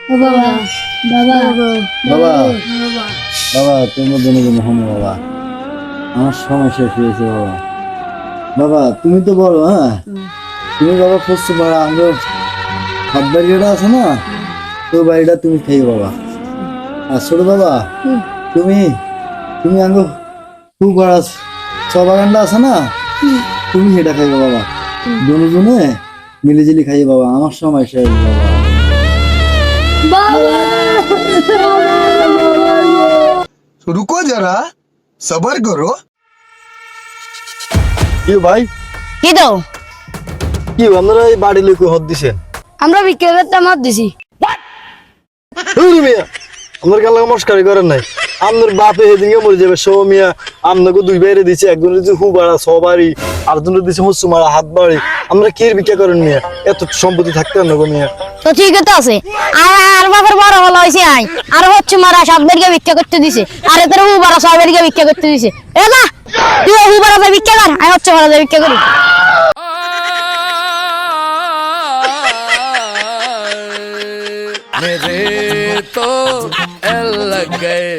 বাবা বাবা বাবা বাবা তোমার জন্য হম বাবা আমার সময় শেষ হয়েছে বাবা। বাবা তুমি তো বলো, হ্যাঁ তুমি বাবা খুঁজছো বাবা, আমরা হাত বাড়িটা আছে না, তো বাড়িটা তুমি খাই বাবা। আর ছোট বাবা তুমি তুমি আঙ্গ খুব বড় বাগানটা আছে না, তুমি সেটা খাইবে বাবা। দুজনে মিলিঝিলি খাই বাবা, আমার সময় শেষ বাবা। रुको जरा सबर करो। কি ভাই, কি দাও? কি আপনারা এই বাড়ি লোকে হদ দিছেন? আমরা বিক্রি করতে মার দিছি। আমার গালা মস্কারি করেন নাই, আপনার বাপে সেদিনকে মরে যাবে সব মিয়া। আপনাকে দুই বাইরে দিচ্ছে, একজনের দিচ্ছে হুবাড়া সবারই, আরেকজনের দিচ্ছে হচ্ছে মারা হাত বাড়ি। আমরা কি ভিক্ষা করেন মিয়া? এত সম্পত্তি থাকতে না গো মিয়া। তো ঠিক তো আছে, আর বাপের বড় হলো হয়েছে আই আর হচ্ছে মারা সাতবারকে ভিক্ষা করতে দিছে, আর এদের হুবারা ছয়বারকে ভিক্ষা করতে দিছে। এ না তুই হুবারা ভিক্ষা কর, আমি হচ্ছে মারা ভিক্ষা করি। मेरे तो लग गए